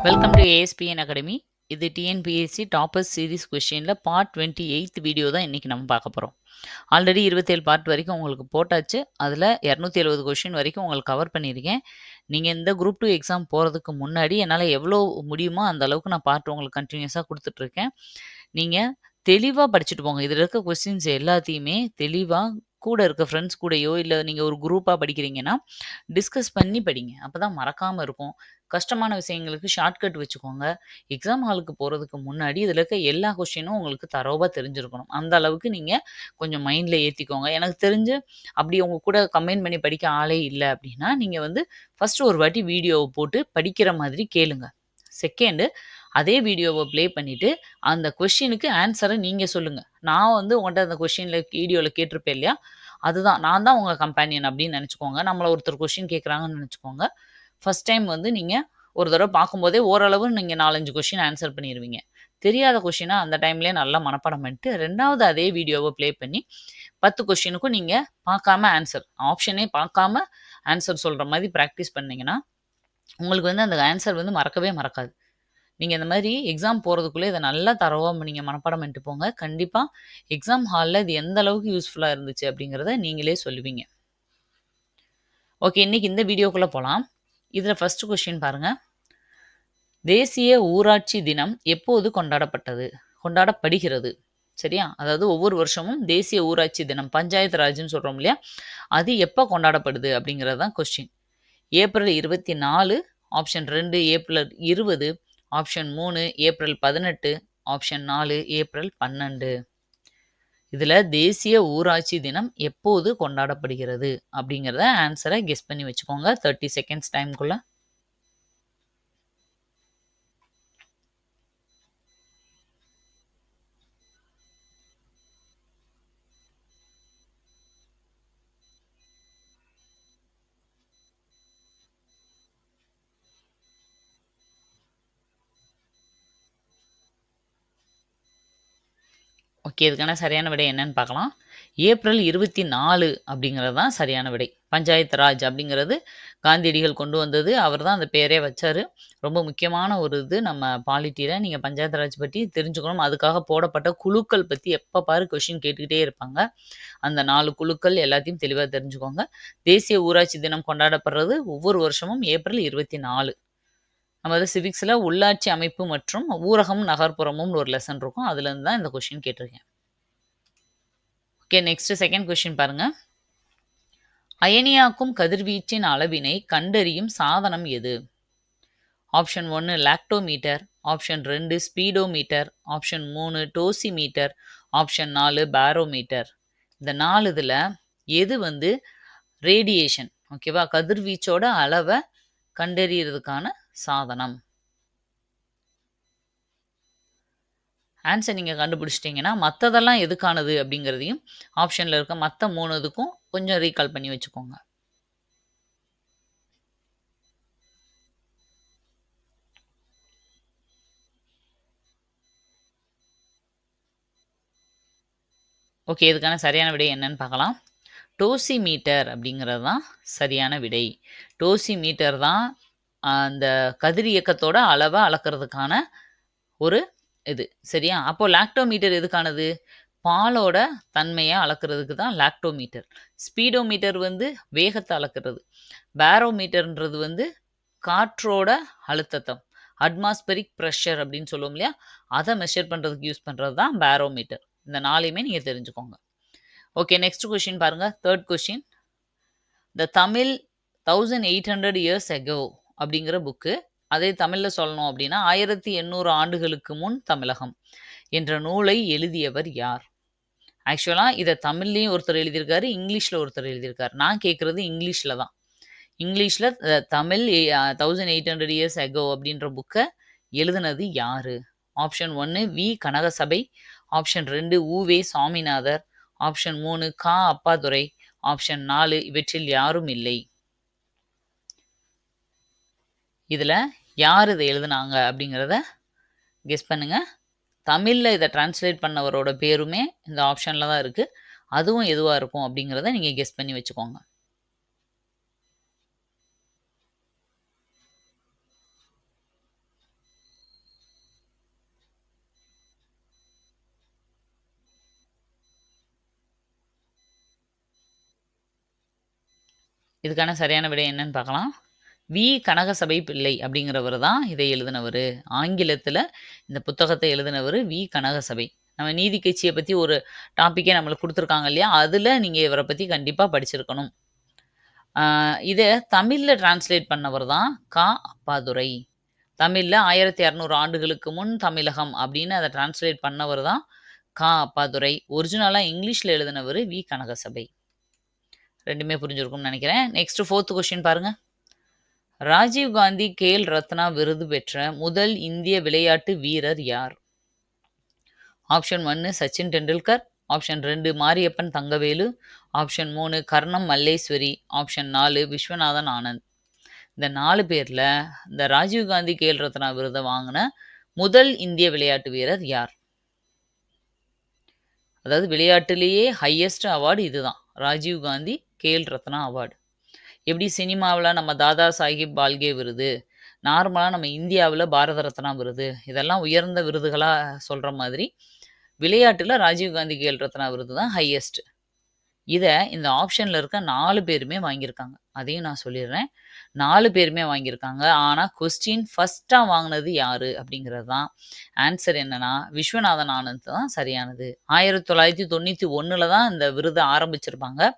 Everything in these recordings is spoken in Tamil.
Welcome to ASPN academy. இது டிஎன்பிஎஸ்சி டாப்பர்ஸ் சீரிஸ் கொஸ்டினில் பார்ட் 28 வீடியோ தான் இன்றைக்கி நம்ம பார்க்க போகிறோம். ஆல்ரெடி 27 பார்ட் வரைக்கும் உங்களுக்கு போட்டாச்சு. அதில் 270 கொஸ்டின் வரைக்கும் உங்களுக்கு கவர் பண்ணியிருக்கேன். நீங்கள் இந்த குரூப் 2 எக்ஸாம் போகிறதுக்கு முன்னாடி என்னால் எவ்வளோ முடியுமோ அந்த அளவுக்கு நான் பார்ட் உங்களுக்கு கண்டினியூஸாக கொடுத்துட்ருக்கேன். நீங்கள் தெளிவாக படிச்சுட்டு போங்க. இதில் இருக்க கொஸ்டின்ஸ் எல்லாத்தையுமே தெளிவாக கூட இருக்க ஃப்ரெண்ட்ஸ் கூடயோ இல்லை நீங்கள் ஒரு குரூப்பாக படிக்கிறீங்கன்னா டிஸ்கஸ் பண்ணி படிங்க. அப்போ தான் மறக்காமல் இருக்கும். கஷ்டமான விஷயங்களுக்கு ஷார்ட்கட் வச்சுக்கோங்க. எக்ஸாம் ஹாலுக்கு போகிறதுக்கு முன்னாடி இதில் இருக்க எல்லா கொஸ்டினும் உங்களுக்கு தரோவாக தெரிஞ்சிருக்கணும். அந்த அளவுக்கு நீங்கள் கொஞ்சம் மைண்டில் ஏற்றிக்கோங்க. எனக்கு தெரிஞ்சு அப்படி உங்கள் கூட கம்பைன் பண்ணி படிக்க ஆளே இல்லை அப்படின்னா நீங்கள் ஃபஸ்ட்டு ஒரு வாட்டி வீடியோவை போட்டு படிக்கிற மாதிரி கேளுங்க. செகண்டு அதே வீடியோவை ப்ளே பண்ணிவிட்டு அந்த கொஸ்டினுக்கு ஆன்சரை நீங்கள் சொல்லுங்கள். நான் உங்கள்கிட்ட அந்த கொஸ்டினில் வீடியோவில் கேட்டிருப்பேன் இல்லையா, அதுதான் நான் தான் உங்கள் கம்பேனியன் அப்படின்னு நினச்சிக்கோங்க. நம்மளை ஒருத்தர் கொஸ்டின் கேட்குறாங்கன்னு நினச்சிக்கோங்க. ஃபஸ்ட் டைம் நீங்கள் ஒரு தடவை பார்க்கும்போதே ஓரளவு நீங்கள் 4-5 கொஸ்டின் ஆன்சர் பண்ணிடுவீங்க. தெரியாத கொஸ்டினை அந்த டைம்லேயே நல்லா மனப்பாடம் பண்ணிட்டு ரெண்டாவது அதே வீடியோவை ப்ளே பண்ணி 10 கொஸ்டினுக்கும் நீங்கள் பார்க்காம ஆன்சர் ஆப்ஷனே பார்க்காம ஆன்சர் சொல்கிற மாதிரி ப்ராக்டிஸ் பண்ணிங்கன்னா உங்களுக்கு அந்த ஆன்சர் மறக்கவே மறக்காது. நீங்கள் இந்த மாதிரி எக்ஸாம் போகிறதுக்குள்ளே இதை நல்லா தரவாக நீங்கள் மனப்பாடம் பண்ணிட்டு போங்க. கண்டிப்பாக எக்ஸாம் ஹாலில் இது எந்த அளவுக்கு யூஸ்ஃபுல்லாக இருந்துச்சு அப்படிங்கிறத நீங்களே சொல்லுவீங்க. ஓகே, இன்றைக்கி இந்த வீடியோக்குள்ளே போகலாம். இதில் ஃபஸ்ட்டு கொஸ்டின் பாருங்கள். தேசிய ஊராட்சி தினம் எப்போது கொண்டாடப்படுகிறது? சரியா? அதாவது ஒவ்வொரு வருஷமும் தேசிய ஊராட்சி தினம் பஞ்சாயத்து ராஜ்னு சொல்கிறோம் இல்லையா, அது எப்போ கொண்டாடப்படுது அப்படிங்கிறது தான் question. April 24, option 2 April 20, option 3 April 18, option 4 April 12. இதில் தேசிய ஊராட்சி தினம் எப்போது கொண்டாடப்படுகிறது அப்படிங்கிறத ஆன்சரை கெஸ் பண்ணி வச்சுக்கோங்க. 30 செகண்ட்ஸ் டைம்குள்ள. ஓகே, இதுக்கான சரியான விடை என்னன்னு பார்க்கலாம். ஏப்ரல் 24 அப்படிங்கிறது தான் சரியான விடை. பஞ்சாயத்து ராஜ் அப்படிங்கிறது காந்தியடிகள் கொண்டு வந்தது. அவர் தான் அந்த பேரே வச்சார். ரொம்ப முக்கியமான ஒரு இது நம்ம பாலிட்டியில். நீங்கள் பஞ்சாயத்து ராஜ் பற்றி தெரிஞ்சுக்கணும். அதுக்காக போடப்பட்ட குழுக்கள் பற்றி எப்போ பாரு கொஷின் கேட்டுக்கிட்டே இருப்பாங்க. அந்த 4 குழுக்கள் எல்லாத்தையும் தெளிவாக தெரிஞ்சுக்கோங்க. தேசிய ஊராட்சி தினம் கொண்டாடப்படுறது ஒவ்வொரு வருஷமும் ஏப்ரல் 24. நம்ம சிவிக்ஸில் உள்ளாட்சி அமைப்பு மற்றும் ஊரகம் நகர்ப்புறமும் ஒரு லெசன் இருக்கும். அதுலேருந்து தான் இந்த கொஷின் கேட்டிருக்கேன். ஓகே, நெக்ஸ்ட் செகண்ட் கொஷின் பாருங்க. அயனியாக்கும் கதிர்வீச்சின் அளவினை கண்டறியும் சாதனம் எது? Option 1 lactometer, option 2 speedometer, option 3 dosimeter, option 4 barometer. இந்த 4 இதில் எது ரேடியேஷன், ஓகேவா, கதிர்வீச்சோட அளவை கண்டறியறதுக்கான சாதனம்? ஆன்சர் நீங்கள் கண்டுபிடிச்சிட்டிங்கன்னா மற்றதெல்லாம் எதுக்கானது அப்படிங்கிறதையும் ஆப்ஷனில் இருக்க மற்ற 3 இதுக்கும் கொஞ்சம் ரீகால் பண்ணி வச்சுக்கோங்க. ஓகே, இதுக்கான சரியான விடை என்னன்னு பார்க்கலாம். டோசிமீட்டர் அப்படிங்கிறது தான் சரியான விடை. டோசிமீட்டர் தான் அந்த கதிர் இயக்கத்தோட அளவை அளக்கிறதுக்கான ஒரு இது. சரியா? அப்போது லாக்டோமீட்டர் எதுக்கானது? பாலோட தன்மையை அளக்கிறதுக்கு தான் லாக்டோமீட்டர். ஸ்பீடோமீட்டர் வேகத்தை அளக்கிறது. பாரோமீட்டர்ன்றது காற்றோட அழுத்தத்தை, அட்மாஸ்பரிக் ப்ரெஷர் அப்படின்னு சொல்லுவோம் இல்லையா, அதை மெஷர் பண்ணுறதுக்கு யூஸ் பண்ணுறது தான் பாரோமீட்டர். இந்த 4ஐயுமே நீங்கள் தெரிஞ்சுக்கோங்க. ஓகே, நெக்ஸ்ட் கொஸ்டின் பாருங்கள். Third question. The Tamil 1800 years ago அப்படிங்கிற புக்கு, அதை தமிழில் சொல்லணும் அப்படின்னா 1800 ஆண்டுகளுக்கு முன் தமிழகம் என்ற நூலை எழுதியவர் யார்? ஆக்சுவலாக இதை தமிழ்லேயும் ஒருத்தர் எழுதியிருக்காரு, இங்கிலீஷில் ஒருத்தர் எழுதியிருக்காரு. நான் கேட்குறது இங்கிலீஷில் தான். இங்கிலீஷில் தமிழ் 1800 years ago அப்படின்ற புக்கை எழுதுனது யார்? ஆப்ஷன் 1 வி கனகசபை, ஆப்ஷன் 2 உவே சாமிநாதர், ஆப்ஷன் 3 கா அப்பாதுரை, ஆப்ஷன் 4 இவற்றில் யாரும் இல்லை. இதில் யார் இதை எழுதுனாங்க அப்படிங்கிறத கெஸ் பண்ணுங்க. தமிழில் இதை டிரான்ஸ்லேட் பண்ணவரோட பேருமே இந்த ஆப்ஷனில் தான் இருக்குது. அதுவும் எதுவாக இருக்கும் அப்படிங்கிறத நீங்கள் கெஸ் பண்ணி வச்சுக்கோங்க. இதுக்கான சரியான விடை என்னன்னு பார்க்கலாம். வி. கனகசபை பிள்ளை அப்படிங்கிறவர் தான் இதை எழுதினவர். ஆங்கிலத்தில் இந்த புத்தகத்தை எழுதினவர் வி. கனகசபை. நம்ம நீதி கட்சியை பற்றி ஒரு டாப்பிக்கே நம்மளுக்கு கொடுத்துருக்காங்க இல்லையா, அதில் நீங்கள் இவரை பற்றி கண்டிப்பாக படிச்சிருக்கணும். இதை தமிழில் டிரான்ஸ்லேட் பண்ணவர் தான் கா. அப்பாதுரை. தமிழில் 1200 ஆண்டுகளுக்கு முன் தமிழகம் அப்படின்னு அதை டிரான்ஸ்லேட் பண்ணவர் தான் கா. அப்பாதுரை. ஒரிஜினலாக இங்கிலீஷில் எழுதினவர் வி. கனகசபை. ரெண்டுமே புரிஞ்சிருக்கும்னு நினைக்கிறேன். நெக்ஸ்ட் 4th கொஸ்டின் பாருங்க. ராஜீவ் காந்தி கேல் ரத்னா விருது பெற்ற முதல் இந்திய விளையாட்டு வீரர் யார்? Option 1 Sachin Tendulkar, option 2 Mariyappan Thangavelu, option 3 Karnam Malleswari, option 4 Viswanathan Anand. இந்த 4 பேர்ல இந்த ராஜீவ் காந்தி கேல் ரத்னா விருதை வாங்கின முதல் இந்திய விளையாட்டு வீரர் யார்? அதாவது விளையாட்டுலேயே ஹையஸ்ட் அவார்டு இதுதான், ராஜீவ் காந்தி கேல் ரத்னா அவார்டு. எப்படி சினிமாவில் நம்ம தாதா சாஹிப் பால்கே விருது, நார்மலாக நம்ம இந்தியாவில் பாரத ரத்னா விருது, இதெல்லாம் உயர்ந்த விருதுகளாக சொல்கிற மாதிரி விளையாட்டில் ராஜீவ் காந்தி கேல் ரத்னா விருது தான் ஹையஸ்ட். இதை இந்த ஆப்ஷனில் இருக்க 4 பேருமே வாங்கியிருக்காங்க. அதையும் நான் சொல்லிடுறேன். 4 பேருமே வாங்கியிருக்காங்க. ஆனால் கொஸ்டின் ஃபஸ்ட்டாக வாங்கினது யார் அப்படிங்கிறது தான் ஆன்சர். என்னன்னா விஸ்வநாதன் ஆனந்த் தான் சரியானது. 1991 தான் இந்த விருதை ஆரம்பிச்சிருப்பாங்க.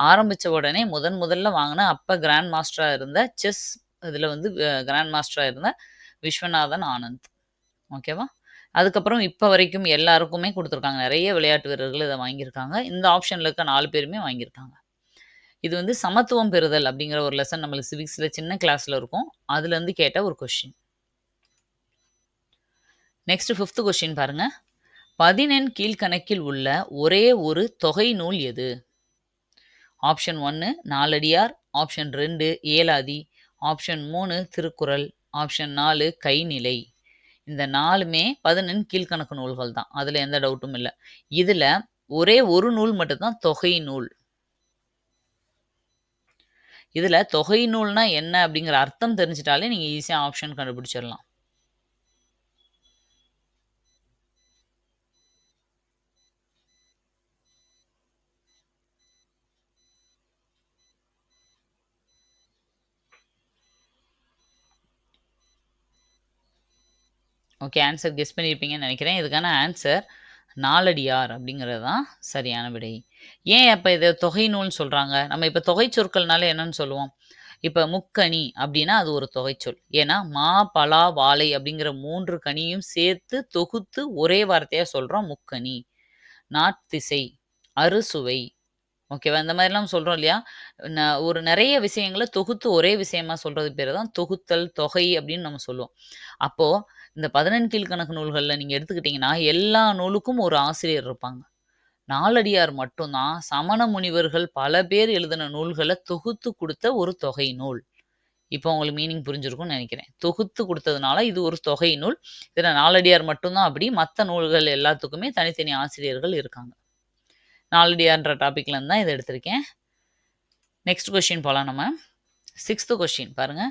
ஆரம்பித்த உடனே முதல்ல வாங்கின அப்போ கிராண்ட் மாஸ்டராக இருந்த செஸ் இதில் கிராண்ட் மாஸ்டராக இருந்த விஸ்வநாதன் ஆனந்த். ஓகேவா? அதுக்கப்புறம் இப்போ வரைக்கும் எல்லாருக்குமே கொடுத்துருக்காங்க. நிறைய விளையாட்டு வீரர்கள் இதை வாங்கியிருக்காங்க. இந்த ஆப்ஷனில் இருக்க 4 பேருமே வாங்கியிருக்காங்க. இது சமத்துவம் பெறுதல் அப்படிங்கிற ஒரு லெசன் நம்மளுக்கு சிவிக்ஸில் சின்ன கிளாஸில் இருக்கும். அதுலேருந்து கேட்ட ஒரு கொஸ்டின். நெக்ஸ்ட் 5th கொஸ்டின் பாருங்க. 11 கீழ்கணக்கில் உள்ள ஒரே ஒரு தொகை நூல் எது? Option 1 Naladiyar, option 2 Elathi, option 3 Thirukkural, option 4 Kainilai. இந்த 4மே 11 கீழ்கணக்கு நூல்கள் தான். அதில் எந்த டவுட்டும் இல்லை. இதில் ஒரே ஒரு நூல் மட்டும்தான் தொகை நூல். இதில் தொகை நூல்னா என்ன அப்படிங்கிற அர்த்தம் தெரிஞ்சிட்டாலே நீங்கள் ஈஸியாக ஆப்ஷன் கண்டுபிடிச்சிடலாம். ஓகே, ஆன்சர் கெஸ் பண்ணியிருப்பீங்கன்னு நினைக்கிறேன். இதுக்கான ஆன்சர் நாலடியார் அப்படிங்கிறது தான் சரியான விடை. ஏன் அப்போ இதை தொகை நூல்னு சொல்கிறாங்க? நம்ம இப்போ தொகை சொற்கள்னால என்னன்னு சொல்லுவோம்? இப்போ முக்கணி அப்படின்னா அது ஒரு தொகைச்சொல். ஏன்னா மா, பலா, வாழை அப்படிங்கிற 3 கனியும் சேர்த்து தொகுத்து ஒரே வார்த்தையாக சொல்கிறோம் முக்கணி. நாட்திசை, அறுசுவை, ஓகேவா? இந்த மாதிரிலாம் சொல்கிறோம் இல்லையா? ஒரு நிறைய விஷயங்களை தொகுத்து ஒரே விஷயமா சொல்கிறது பேர் தான் தொகுத்தல், தொகை அப்படின்னு நம்ம சொல்லுவோம். அப்போது இந்த 11 கீழ்கணக்கு நூல்களில் நீங்கள் எடுத்துக்கிட்டிங்கன்னா எல்லா நூலுக்கும் ஒரு ஆசிரியர் இருப்பாங்க. நாலடியார் மட்டும்தான் சமண முனிவர்கள் பல பேர் எழுதின நூல்களை தொகுத்து கொடுத்த ஒரு தொகை நூல். இப்போ உங்களுக்கு மீனிங் புரிஞ்சிருக்கும்னு நினைக்கிறேன். தொகுத்து கொடுத்ததுனால இது ஒரு தொகை நூல். இதில் நாலடியார் மட்டும்தான் அப்படி. மற்ற நூல்கள் எல்லாத்துக்குமே தனித்தனி ஆசிரியர்கள் இருக்காங்க. நாலடியார்ன்ற டாபிக்லேருந்து தான் இதை எடுத்திருக்கேன். நெக்ஸ்ட் கொஸ்டின் போகலாம் நம்ம. 6th கொஸ்டின் பாருங்க.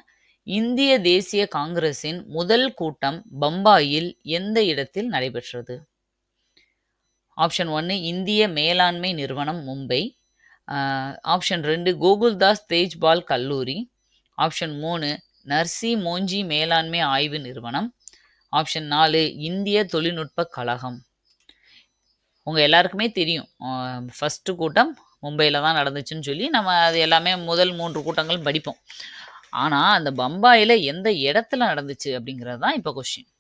இந்திய தேசிய காங்கிரஸின் முதல் கூட்டம் பம்பாயில் எந்த இடத்தில் நடைபெற்றது? ஆப்ஷன் 1 இந்திய மேலாண்மை நிறுவனம் மும்பை, ஆப்ஷன் 2 கோகுல்தாஸ் தேஜ்பால் கல்லூரி, ஆப்ஷன் 3 நர்சி மோஞ்சி மேலாண்மை ஆய்வு நிறுவனம், ஆப்ஷன் 4 இந்திய தொழில்நுட்ப கழகம். உங்கள் எல்லாருக்குமே தெரியும் ஃபஸ்ட்டு கூட்டம் மும்பையில் தான் நடந்துச்சுன்னு சொல்லி நம்ம அது எல்லாமே முதல் 3 கூட்டங்கள் படிப்போம். ஆனால் அந்த பம்பாயில் எந்த இடத்துல நடந்துச்சு அப்படிங்கிறது தான் இப்போ கொஸ்டின்.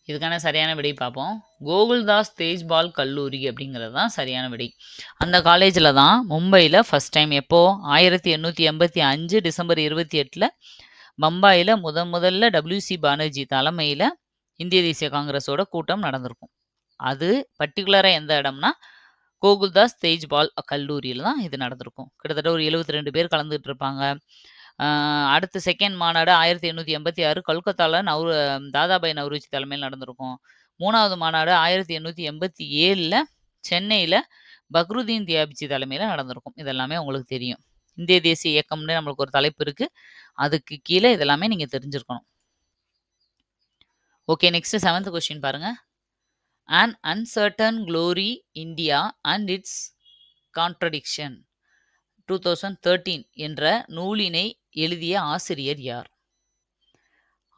இதுக்கான சரியான விடை பார்ப்போம். கோகுல்தாஸ் தேஜ்பால் கல்லூரி அப்படிங்கிறது தான் சரியான விடை. அந்த காலேஜில் தான் மும்பையில் ஃபஸ்ட் டைம் எப்போ 1885 டிசம்பர் 28 பம்பாயில் முதல்ல WC பானர்ஜி தலைமையில் இந்திய தேசிய காங்கிரஸோட கூட்டம் நடந்திருக்கும். அது பர்டிகுலராக எந்த இடம்னா கோகுல்தாஸ் தேஜ்பால் கல்லூரியில் தான் இது நடந்திருக்கும். கிட்டத்தட்ட ஒரு 72 பேர் கலந்துட்டு இருப்பாங்க. அடுத்த செகண்ட் மாநாடு 1886 கொல்கத்தாவில் தாதாபாய் நவ்ரோஜி தலைமையில் நடந்திருக்கும். 3வது மாநாடு 1887 சென்னையில் பக்ருதீன் தியாபிச்சி தலைமையில நடந்திருக்கும். இதெல்லாமே உங்களுக்கு தெரியும். இந்திய தேசிய இயக்கம்னு நம்மளுக்கு ஒரு தலைப்பு இருக்கு. அதுக்கு கீழ இதெல்லாமே நீங்க தெரிஞ்சிருக்கணும். ஓகே, நெக்ஸ்ட் 7th கொஸ்டின் பாருங்க. An Uncertain Glory India and its Contradiction 2013 என்ற நூலினை எழுதிய ஆசிரியர் யார்?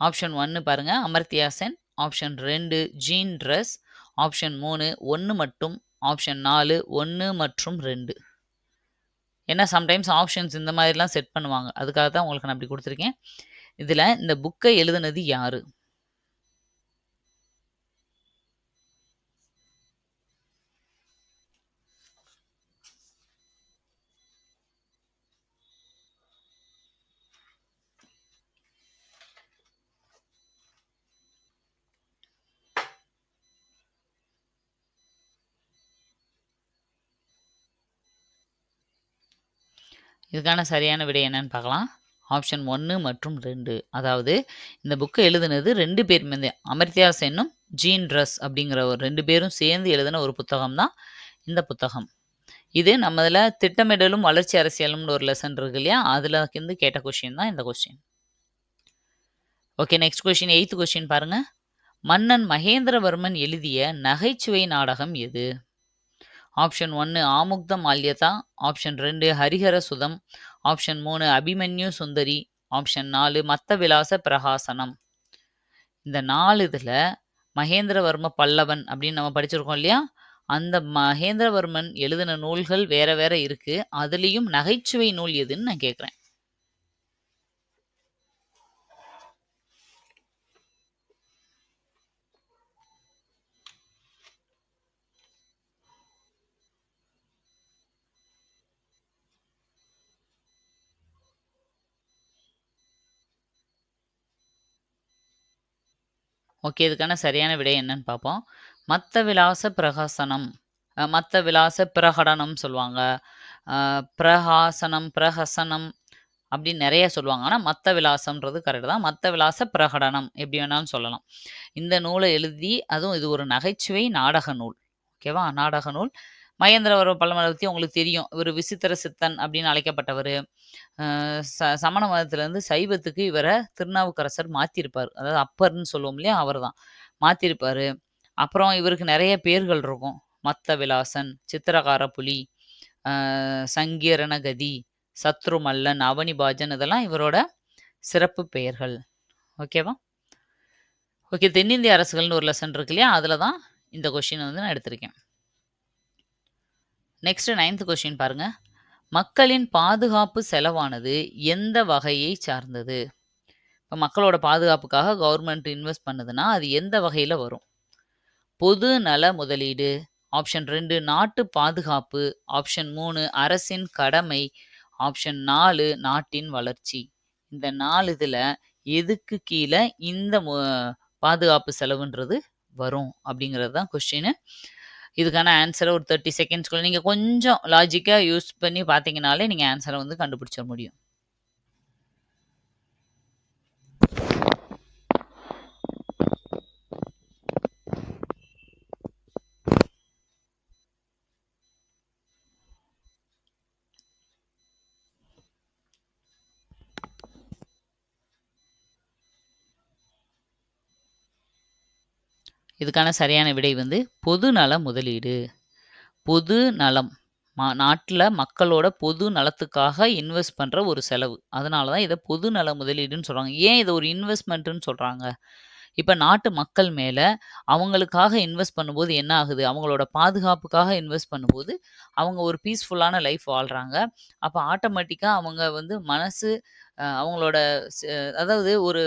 ஆப்ஷன் 1 பாருங்க, அமர்த்தியா சென். ஆப்ஷன் 2 ஜீன் ரஸ். ஆப்ஷன் 3 1 மட்டும். ஆப்ஷன் 4 1 மற்றும் 2. ஏன்னா சம்டைம்ஸ் ஆப்ஷன்ஸ் இந்த மாதிரிலாம் செட் பண்ணுவாங்க. அதுக்காக தான் உங்களுக்கு நான் அப்படி கொடுத்துருக்கேன். இதில் இந்த புக்கை எழுதுனது யாரு? இதுக்கான சரியான விடை என்னன்னு பார்க்கலாம். ஆப்ஷன் 1 மற்றும் 2. அதாவது இந்த புக்கை எழுதுனது 2 பேருமே, அமர்த்தியா சென்னும் ஜீன் ரஸ் அப்படிங்கிற ஒரு 2 பேரும் சேர்ந்து எழுதின ஒரு புத்தகம் தான் இந்த புத்தகம். இது நம்ம இதில் திட்டமிடலும் வளர்ச்சி அரசியலும்னு ஒரு லெசன் இருக்கு இல்லையா, அதில் இருந்து கேட்ட கொஸ்டின் தான் இந்த question. Okay, next question 8th question பாருங்க. மன்னன் மகேந்திரவர்மன் எழுதிய நகைச்சுவை நாடகம் எது? Option 1 Amuktamalyada. Option 2 Harihara Sudham. Option 3 Abhimanyu Sundari. Option 4 மத்த விலாச பிரகாசனம். இந்த 4 இதில் மகேந்திரவர்ம பல்லவன் அப்படின்னு நம்ம படிச்சிருக்கோம் இல்லையா, அந்த மகேந்திரவர்மன் எழுதின நூல்கள் வேற வேற இருக்கு. அதுலேயும் நகைச்சுவை நூல் எதுன்னு நான் கேட்குறேன். ஓகே, இதுக்கான சரியான விடை என்னன்னு பார்ப்போம். மத்த விலாச பிரகாசனம், மத்த விலாச பிரகடனம் சொல்லுவாங்க, பிரகாசனம், பிரஹசனம் அப்படின்னு நிறைய சொல்லுவாங்க. ஆனால் மத்த விலாசம்ன்றது கரெக்ட் தான். மத்த விலாச பிரகடனம் எப்படி வேணாலும் சொல்லலாம். இந்த நூலை எழுதி, அதுவும் இது ஒரு நகைச்சுவை நாடக நூல். ஓகேவா, நாடக நூல். மகேந்திரவர்ம பல்லவனை பற்றி உங்களுக்கு தெரியும். இவர் விசித்திர சித்தன் அப்படின்னு அழைக்கப்பட்டவர். சமண மதத்திலேருந்து சைவத்துக்கு இவரை திருநாவுக்கரசர் மாற்றிருப்பார். அதாவது அப்பர்னு சொல்லுவோம் இல்லையா, அவர் தான் மாற்றிருப்பார். அப்புறம் இவருக்கு நிறைய பேர்கள் இருக்கும். மத்த விலாசன், சித்திரகார புலி, சங்கீரணகதி, சத்ருமல்லன், அவனிபாஜன், இதெல்லாம் இவரோட சிறப்பு பெயர்கள். ஓகேவா. ஓகே, தென்னிந்திய அரசுகள்னு ஒரு லெசன் இருக்கு இல்லையா, அதில் தான் இந்த கொஸ்டின் வந்து நான் எடுத்திருக்கேன். நெக்ஸ்ட் 9th கொஸ்டின் பாருங்க. மக்களின் பாதுகாப்பு செலவானது எந்த வகையை சார்ந்தது? இப்போ மக்களோட பாதுகாப்புக்காக கவர்மெண்ட் இன்வெஸ்ட் பண்ணுதுன்னா அது எந்த வகையில் வரும்? பொது நல முதலீடு. ஆப்ஷன் 2 நாட்டு பாதுகாப்பு. ஆப்ஷன் 3 அரசின் கடமை. ஆப்ஷன் 4 நாட்டின் வளர்ச்சி. இந்த 4 இதில் எதுக்கு கீழே இந்த பாதுகாப்பு செலவுன்றது வரும் அப்படிங்கிறது தான் கொஸ்டின். இதுக்கான ஆன்சரை ஒரு 30 செகண்ட்ஸ்குள்ள நீங்கள் கொஞ்சம் லாஜிக்காக யூஸ் பண்ணி பார்த்தீங்கனாலே நீங்கள் ஆன்சரை வந்து கண்டுபிடிச்சிட முடியும். இதுக்கான சரியான விடை வந்து பொது நல முதலீடு. பொது நலம், நாட்டில் மக்களோட பொது நலத்துக்காக இன்வெஸ்ட் பண்ணுற ஒரு செலவு. அதனால தான் இதை பொது நல முதலீடுன்னு சொல்கிறாங்க. ஏன் இதை ஒரு இன்வெஸ்ட்மெண்ட்டுன்னு சொல்கிறாங்க? இப்போ நாட்டு மக்கள் மேலே அவங்களுக்காக இன்வெஸ்ட் பண்ணும்போது என்ன ஆகுது? அவங்களோட பாதுகாப்புக்காக இன்வெஸ்ட் பண்ணும்போது அவங்க ஒரு பீஸ்ஃபுல்லான லைஃப் வாழ்கிறாங்க. அப்போ ஆட்டோமேட்டிக்காக அவங்க வந்து மனசு, அவங்களோட அதாவது ஒரு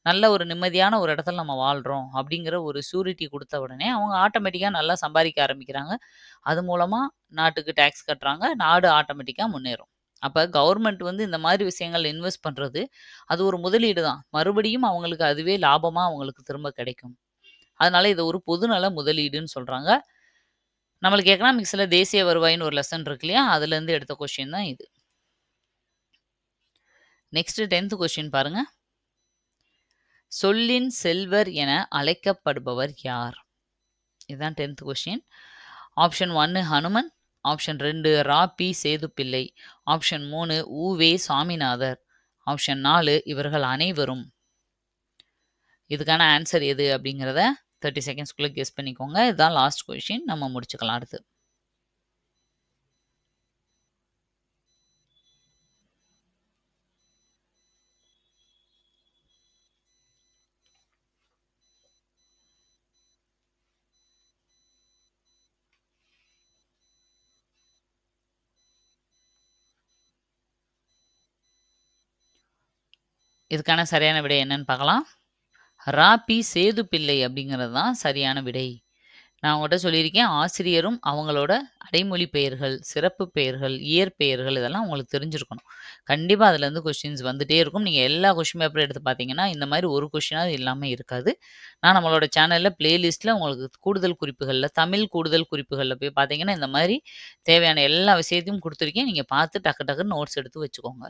நல்ல ஒரு நிம்மதியான ஒரு இடத்துல நம்ம வாழ்கிறோம் அப்படிங்கிற ஒரு ஷூரிட்டி கொடுத்த உடனே அவங்க ஆட்டோமேட்டிக்காக நல்லா சம்பாதிக்க ஆரம்பிக்கிறாங்க. அது மூலமாக நாட்டுக்கு டேக்ஸ் கட்டுறாங்க. நாடு ஆட்டோமேட்டிக்காக முன்னேறும். அப்போ கவர்மெண்ட் வந்து இந்த மாதிரி விஷயங்கள் இன்வெஸ்ட் பண்ணுறது அது ஒரு முதலீடு தான். மறுபடியும் அவங்களுக்கு அதுவே லாபமாக அவங்களுக்கு திரும்ப கிடைக்கும். அதனால இதை ஒரு பொதுநல முதலீடுன்னு சொல்கிறாங்க. நம்மளுக்கு எக்கனாமிக்ஸில் தேசிய வருவாயின்னு ஒரு லெசன் இருக்கு இல்லையா, அதுலேருந்து எடுத்த கொஸ்டின் தான் இது. நெக்ஸ்ட் 10th கொஸ்டின் பாருங்க. சொல்லின் செல்வர் என அழைக்கப்படுபவர் யார்? இதுதான் 10th question. Option 1 Hanuman. Option 2 ரா.பி. சேதுப்பிள்ளை. ஆப்ஷன் 3 உ.வே. சாமிநாதர். ஆப்ஷன் 4 இவர்கள் அனைவரும். இதுக்கான ஆன்சர் எது அப்படிங்கிறத 30 செகண்ட்ஸ்குள்ள கெஸ் பண்ணிக்கோங்க. இதுதான் லாஸ்ட் கொஸ்டின். நம்ம முடிச்சுக்கலாம் அடுத்து. இதுக்கான சரியான விடை என்னன்னு பார்க்கலாம். ரா.பி. சேதுப்பிள்ளை அப்படிங்கிறது தான் சரியான விடை. நான் உங்கள்கிட்ட சொல்லியிருக்கேன், ஆசிரியரும் அவங்களோட அடைமொழி பெயர்கள், சிறப்பு பெயர்கள், இயற்பெயர்கள் இதெல்லாம் உங்களுக்கு தெரிஞ்சிருக்கணும். கண்டிப்பா அதுலேருந்து கொஸ்டின்ஸ் வந்துட்டே இருக்கும். நீங்க எல்லா கொஸ்டின் பேப்பரும் எடுத்து பார்த்தீங்கன்னா, இந்த மாரி ஒரு கொஸ்டினாவது இல்லாம இருக்காது. நான் நம்மளோட சேனல்ல பிளேலிஸ்ட்ல உங்களுக்கு கூடுதல் குறிப்புகள்ல, தமிழ் கூடுதல் குறிப்புகள்ல போய் பார்த்தீங்கன்னா, இந்த மாரி தேவையான எல்லா விஷயத்தையும் குடுத்துருக்கேன். நீங்க பார்த்து டக்கு டக்குன்னு நோட்ஸ் எடுத்து வச்சுக்கோங்க.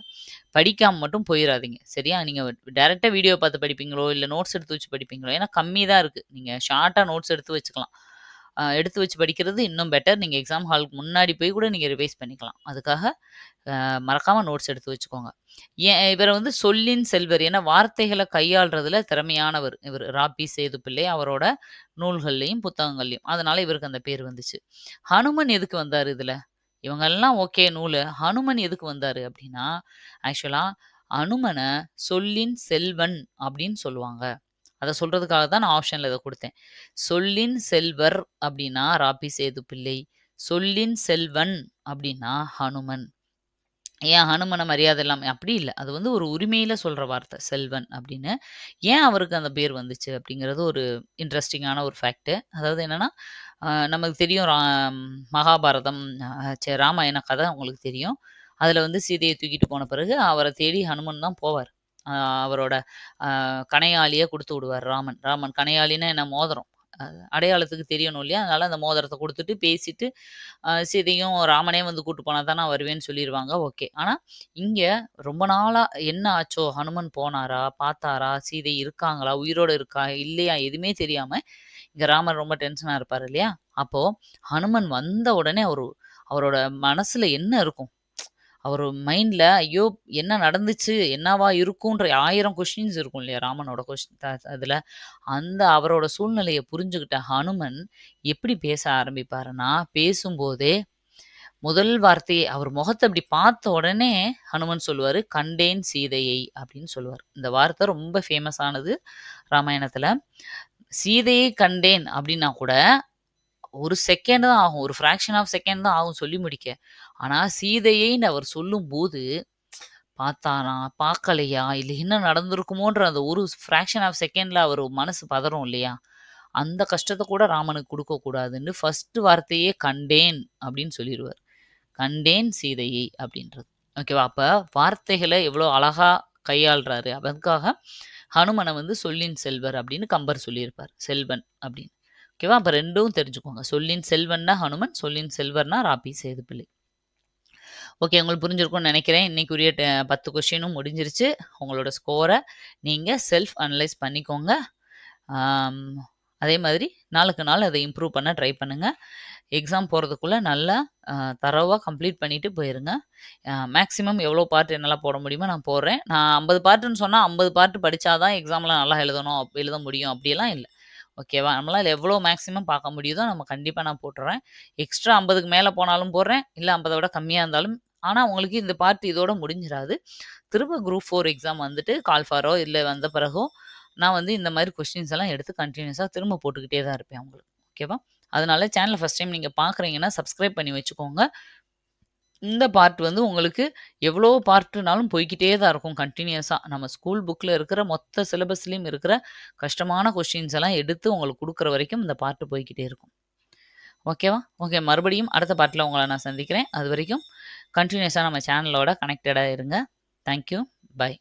படிக்காம மட்டும் போயிறாதீங்க. சரியா? நீங்க டைரக்ட்டா வீடியோ பார்த்து படிப்பீங்களோ, இல்ல நோட்ஸ் எடுத்து வச்சு படிப்பீங்களோ, ஏன்னா கம்மி தான் இருக்கு. நீங்க ஷார்ட்டா நோட்ஸ் எடுத்து வச்சுக்கலாம். எடுத்து வச்சு படிக்கிறது இன்னும் பெட்டர். நீங்க எக்ஸாம் ஹாலுக்கு முன்னாடி போய் கூட நீங்க ரிவைஸ் பண்ணிக்கலாம். அதுக்காக மறக்காம நோட்ஸ் எடுத்து வச்சுக்கோங்க. இவர வந்து சொல்லின் செல்வர். ஏன்னா வார்த்தைகள கையாள்றதுல திறமையானவர். இவரு ரா.பி. சேதுப்பிள்ளை. அவரோட நூல்கள்லயும், புத்தகங்கள்லயும். அதனால இவருக்கு அந்த பேர் வந்துச்சு. ஹனுமன் எதுக்கு வந்தாரு இதுல? இவங்கெல்லாம் ஓகே நூலு. ஹனுமன் எதுக்கு வந்தாரு அப்படின்னா, ஆக்சுவலா அனுமன சொல்லின் செல்வன் அப்படின்னு சொல்லுவாங்க. அத சொல்றதுக்காக தான் நான் ஆப்ஷன்ல இத குடுத்தேன். சொல்லின் செல்வர் அப்படின்னா ரா.பி. சேதுப்பிள்ளை. சொல்லின் செல்வன் அப்படின்னா ஹனுமன். ஏன் ஹனுமன மரியாதை இல்லாம அப்படி இல்ல. அது வந்து ஒரு உரிமையில சொல்ற வார்த்தை செல்வன் அப்படின்னு. ஏன் அவருக்கு அந்த பேர் வந்துச்சு அப்படிங்கிறது ஒரு இன்ட்ரஸ்டிங்கான ஒரு ஃபேக்ட். அதாவது என்னன்னா, நமக்கு தெரியும் மகாபாரதம், ராமாயண கதை உங்களுக்கு தெரியும். அதுல வந்து சீதையை தூக்கிட்டு போன பிறகு அவர தேடி ஹனுமன் தான் போவார். அவரோட கணையாழிய குடுத்து விடுவார் ராமன். ராமன் கணையாழின்னா என்ன? மோதிரம். அடையாளத்துக்கு தெரியணும் இல்லையா? அதனால அந்த மோதிரத்த குடுத்துட்டு பேசிட்டு, சீதையும் ராமனே வந்து கூட்டு போனா தான் நான் வருவேன்னு சொல்லிருவாங்க. ஓகே. ஆனா, இங்க ரொம்ப நாளா என்ன ஆச்சோ? ஹனுமன் போனாரா? பார்த்தாரா? சீதை இருக்காங்களா? உயிரோட இருக்கா? இல்லையா? எதுவுமே தெரியாம இங்க ராமர் ரொம்ப டென்ஷனா இருப்பாரு இல்லையா? அப்போ ஹனுமன் வந்த உடனே அவரோட மனசுல என்ன இருக்கும்? அவரு மைண்ட்ல ஐயோ! என்ன நடந்துச்சு? என்னவா இருக்குன்ற 1000 கொஸ்டின்ஸ் இருக்கும் இல்லையா? ராமனோட அதுல. அந்த அவரோட சூழ்நிலைய புரிஞ்சுகிட்ட ஹனுமன் எப்படி பேச ஆரம்பிப்பாருன்னா, பேசும்போதே முதல் வார்த்தையே அவர் முகத்த இப்படி பார்த்த உடனே ஹனுமன் சொல்லுவாரு, "கண்டேன் சீதையை" அப்படின்னு சொல்லுவாரு. இந்த வார்த்தை ரொம்ப ஃபேமஸ் ஆனது ராமாயணத்துல. சீதையை கண்டேன் அப்படின்னா கூட, ஒரு செகண்ட் தான் ஆகும். ஒரு ஃபிராக்ஷன் ஆஃப் செகண்ட் தான் ஆகும் சொல்லி முடிக்க. ஆனா சீதையைன்னு அவர் சொல்லும்போது, பார்த்தானா? பார்க்கலையா? இல்ல என்ன நடந்திருக்குமோன்ற அந்த ஒரு ஃபிராக்ஷன் ஆஃப் செகண்ட்ல அவரு மனசு பதறும் இல்லையா? அந்த கஷ்டத்த கூட ராமனுக்கு குடுக்கக்கூடாதுன்னு ஃபர்ஸ்ட் வார்த்தையே கண்டேன் அப்படின்னு சொல்லிருவாரு. கண்டேன் சீதையை அப்படின்றது. ஓகேவா? அப்ப வார்த்தைகள எவ்வளோ அழகா கையாள்றாரு. அதற்காக ஹனுமன வந்து சொல்லின் செல்வர் அப்படின்னு கம்பர் சொல்லியிருப்பார். செல்வன் அப்படின்னு. ஓகேவா? அப்ப 2ம் தெரிஞ்சுக்கோங்க. சொல்லின் செல்வன்னா ஹனுமன், சொல்லின் செல்வர்னா ரா.பி. சேதுப்பிள்ளை. ஓகே. உங்களுக்கு புரிஞ்சிருக்கும்னு நெனைக்கிறேன். இன்னைக்குரிய 10 கொஸ்டினும் முடிஞ்சிருச்சு. உங்களோட ஸ்கோர நீங்க செல்ஃப் அனலைஸ் பண்ணிக்கோங்க. ஆம், அதே மாதிரி நாளுக்கு நாள் அத இம்ப்ரூவ் பண்ண ட்ரை பண்ணுங்க. எக்ஸாம் போறதுக்குள்ள நல்லா தரோவா கம்ப்ளீட் பண்ணிட்டு போயிருங்க. மேக்ஸிமம் எவ்வளோ பார்ட் என்னால போட முடியுமோ நான் போடுறேன். நான் 50 பார்ட்டுன்னு சொன்னா 50 பார்ட் படிச்சா தான் எக்ஸாம்ல நல்லா எழுத முடியும் அப்படியெல்லாம் இல்ல. ஓகேவா? நம்மளால எவ்வளோ மேக்ஸிமம் பார்க்க முடியுதோ நம்ம கண்டிப்பா நான் போட்டுறேன். எக்ஸ்ட்ரா 50க்கு மேல போனாலும் போடுறேன். இல்ல 50 விட கம்மியா இருந்தாலும் ஆனா உங்களுக்கு இந்த பார்ட் இதோட முடிஞ்சிராது. திரும்ப குரூப் 4 எக்ஸாம் வந்துட்டு கால்ஃபாரோ இல்ல வந்த பிறகோ, நான் வந்து இந்த மாரி கொஸ்டின்ஸ் எல்லாம் எடுத்து கன்டினியூஸா திரும்ப போட்டுக்கிட்டே தான் இருப்பேன் உங்களுக்கு. ஓகேவா? அதனால சேனல ஃபர்ஸ்ட் டைம் நீங்க பார்க்குறீங்கன்னா, சப்ஸ்கிரைப் பண்ணி வச்சுக்கோங்க. இந்த பார்ட் வந்து உங்களுக்கு எவ்வளோ பார்ட்னாலும் போய்க்கிட்டே தான் இருக்கும் கன்டினியூஸா. நம்ம ஸ்கூல் புக்ல இருக்கிற மொத்த சிலபஸ்லயும் இருக்கிற கஷ்டமான கொஸ்டின்ஸ் எல்லாம் எடுத்து உங்களுக்கு குடுக்குற வரைக்கும் இந்த பார்ட் போய்க்கிட்டே இருக்கும். ஓகேவா? ஓகே. மறுபடியும் அடுத்த பார்ட்ல உங்கள நான் சந்திக்கிறேன். அதுவரைக்கும் கன்டினியூஸா நம்ம சேனலோட கனெக்டடா இருங்க. Thank you. பை.